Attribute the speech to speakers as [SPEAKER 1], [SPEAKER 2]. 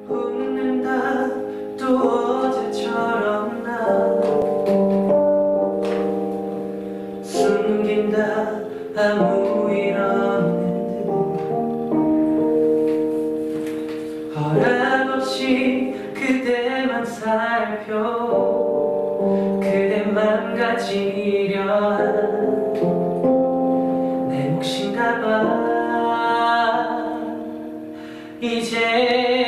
[SPEAKER 1] 웃는다 또 어제처럼 나 숨긴다 아무 일 없는 듯 허락 없이 그대만 살펴 그대만 가지려 한 내 몫인가 봐 이제